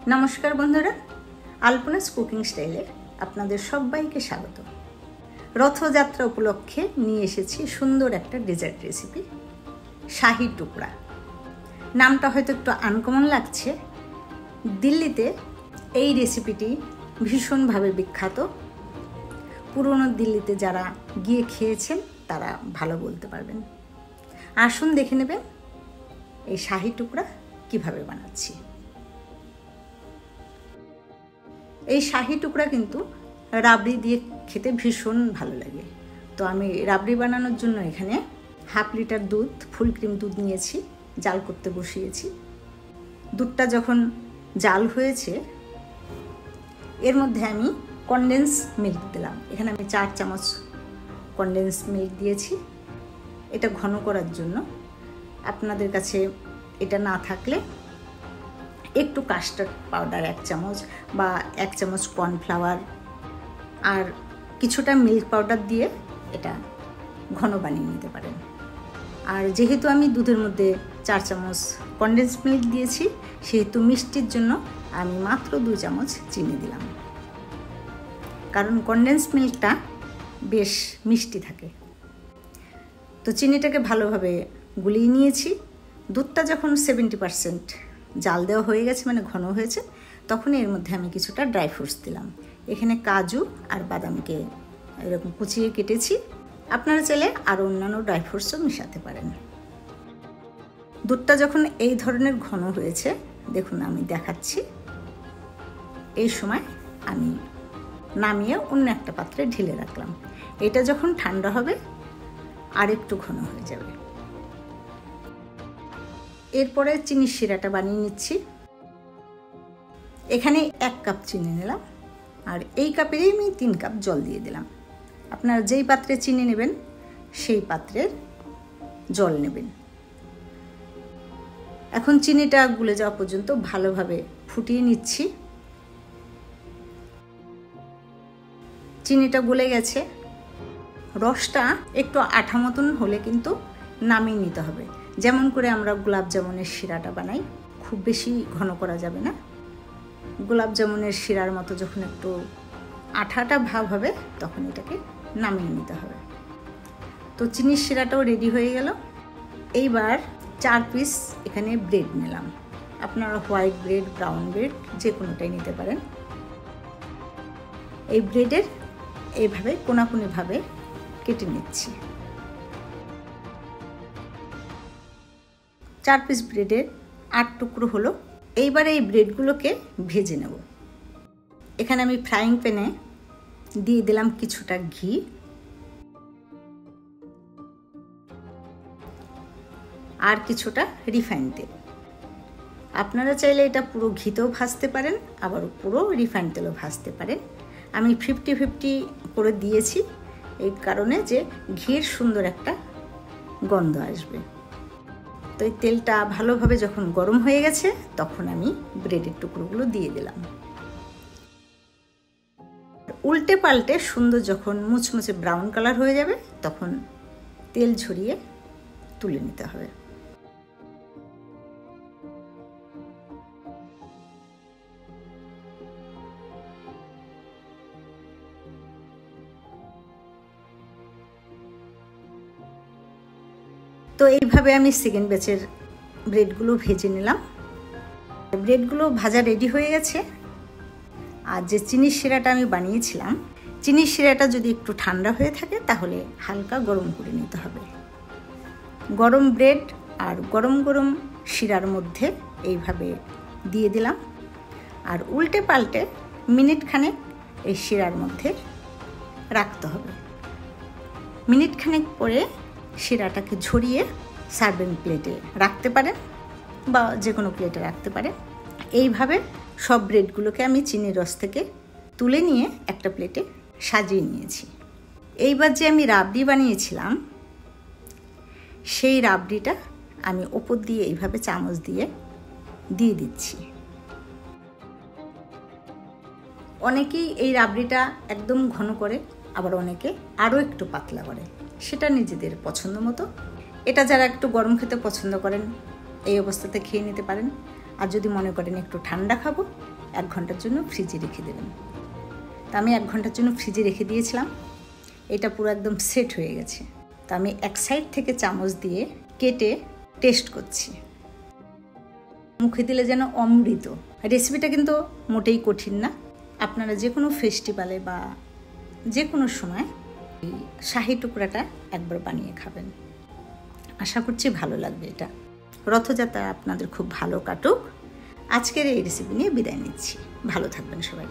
নমস্কার বন্ধুরা, আলপনাস কুকিং স্টাইলে আপনাদের সবাইকে স্বাগত। রথযাত্রা উপলক্ষে নিয়ে এসেছি সুন্দর একটা ডেজার্ট রেসিপি, শাহী টুকরা। নামটা হয়তো একটু আনকমন লাগছে। দিল্লিতে এই রেসিপিটি ভীষণভাবে বিখ্যাত। পুরনো দিল্লিতে যারা গিয়ে খেয়েছেন তারা ভালো বলতে পারবেন। আসুন দেখে নেবেন এই শাহী টুকরা কিভাবে বানাচ্ছি। এই শাহী টুকরা কিন্তু রাবড়ি দিয়ে খেতে ভীষণ ভালো লাগে। তো আমি রাবড়ি বানানোর জন্য এখানে 1/2 লিটার দুধ, ফুল ক্রিম দুধ নিয়েছি, জাল করতে বসিয়েছি। দুধটা যখন জাল হয়েছে এর মধ্যে আমি কনডেন্স মিল্ক দিলাম। এখানে আমি 4 চামচ কনডেন্স মিল্ক দিয়েছি। এটা ঘন করার জন্য। আপনাদের কাছে এটা না থাকলে একটু কাস্টার্ড পাউডার 1 চামচ বা 1 চামচ কর্নফ্লাওয়ার আর কিছুটা মিল্ক পাউডার দিয়ে এটা ঘন বানিয়ে নিতে পারেন। আর যেহেতু আমি দুধের মধ্যে 4 চামচ কনডেন্স মিল্ক দিয়েছি, সেহেতু মিষ্টির জন্য আমি মাত্র 2 চামচ চিনি দিলাম, কারণ কনডেন্স মিল্কটা বেশ মিষ্টি থাকে। তো চিনিটাকে ভালোভাবে গুলিয়ে নিয়েছি। দুধটা যখন 70% জাল দেওয়া হয়ে গেছে, মানে ঘন হয়েছে, তখন এর মধ্যে আমি কিছুটা ড্রাই ফ্রুটস দিলাম। এখানে কাজু আর বাদামকে এরকম কুচিয়ে কেটেছি। আপনারা চাইলে আরও অন্যান্য ড্রাই ফ্রুটসও মেশাতে পারেন। দুধটা যখন এই ধরনের ঘন হয়েছে, দেখুন আমি দেখাচ্ছি, এই সময় আমি নামিয়ে অন্য একটা পাত্রে ঢেলে রাখলাম। এটা যখন ঠান্ডা হবে আর একটু ঘন হয়ে যাবে। এরপরে চিনির শিরাটা বানিয়ে নিচ্ছি। এখানে 1 কাপ চিনি নিলাম আর এই কাপেরই আমি 3 কাপ জল দিয়ে দিলাম। আপনারা যেই পাত্রে চিনি নেবেন সেই পাত্রের জল নেবেন। এখন চিনিটা গুলে যাওয়া পর্যন্ত ভালোভাবে ফুটিয়ে নিচ্ছি। চিনিটা গলে গেছে। রসটা একটু আঠা মতন হলে কিন্তু নামিয়ে নিতে হবে। যেমন করে আমরা গোলাপ জামুনের শিরাটা বানাই, খুব বেশি ঘন করা যাবে না। গোলাপ জামুনের শিরার মতো যখন একটু আঠা আঠা ভাব হবে তখন এটাকে নামিয়ে নিতে হবে। তো চিনির শিরাটাও রেডি হয়ে গেল। এইবার 4 পিস এখানে ব্রেড নিলাম। আপনারা হোয়াইট ব্রেড, ব্রাউন ব্রেড যে কোনোটাই নিতে পারেন। এই ব্রেডের এইভাবে কোনাকুনিভাবে কেটে নিচ্ছি। 4 পিস ব্রেডের 8 টুকরো হলো। এইবার এই ব্রেডগুলোকে ভেজে নেব। এখানে আমি ফ্রাইং প্যানে দিয়ে দিলাম কিছুটা ঘি, আর কিছুটা রিফাইন তেল। আপনারা চাইলে এটা পুরো ঘিতেও ভাজতে পারেন, আবার পুরো রিফাইন তেলও ভাজতে পারেন। আমি 50-50 করে দিয়েছি এই কারণে যে ঘির সুন্দর একটা গন্ধ আসবে। তো এই তেলটা ভালোভাবে যখন গরম হয়ে গেছে তখন আমি ব্রেডের টুকরোগুলো দিয়ে দিলাম। উল্টে পাল্টে সুন্দর যখন মুচমুচে ব্রাউন কালার হয়ে যাবে তখন তেল ঝরিয়ে তুলে নিতে হবে। তো এইভাবে আমি সেকেন্ড ব্যাচের ব্রেডগুলো ভেজে নিলাম। ব্রেডগুলো ভাজা রেডি হয়ে গেছে। আর যে চিনির শিরাটা আমি বানিয়েছিলাম, চিনির শিরাটা যদি একটু ঠান্ডা হয়ে থাকে তাহলে হালকা গরম করে নিতে হবে। গরম ব্রেড আর গরম গরম শিরার মধ্যে এইভাবে দিয়ে দিলাম আর উল্টে পাল্টে মিনিটখানেক এই শিরার মধ্যে রাখতে হবে। মিনিটখানেক পরে শিরাটাকে ঝরিয়ে সার্ভিং প্লেটে রাখতে পারেন বা যে কোনো প্লেটে রাখতে পারেন। এইভাবে সব ব্রেডগুলোকে আমি চিনির রস থেকে তুলে নিয়ে একটা প্লেটে সাজিয়ে নিয়েছি। এইবার যে আমি রাবড়ি বানিয়েছিলাম সেই রাবড়িটা আমি ওপর দিয়ে এইভাবে চামচ দিয়ে দিয়ে দিচ্ছি। অনেকেই এই রাবড়িটা একদম ঘন করে, আবার অনেকে আরও একটু পাতলা করে, সেটা নিজেদের পছন্দ মতো। এটা যারা একটু গরম খেতে পছন্দ করেন এই অবস্থাতে খেয়ে নিতে পারেন। আর যদি মনে করেন একটু ঠান্ডা খাবো 1 ঘন্টার জন্য ফ্রিজে রেখে দেবেন। তা আমি 1 ঘন্টার জন্য ফ্রিজে রেখে দিয়েছিলাম। এটা পুরো একদম সেট হয়ে গেছে। তা আমি এক সাইড থেকে চামচ দিয়ে কেটে টেস্ট করছি। মুখে দিলে যেন অমৃত। রেসিপিটা কিন্তু মোটেই কঠিন না। আপনারা যে কোনো ফেস্টিভ্যালে বা যে কোনো সময় এই শাহি টুকরাটা একবার বানিয়ে খাবেন। আশা করছি ভালো লাগবে। এটা রথযাত্রা আপনাদের খুব ভালো কাটুক। আজকের এই রেসিপি নিয়ে বিদায় নিচ্ছি। ভালো থাকবেন সবাই।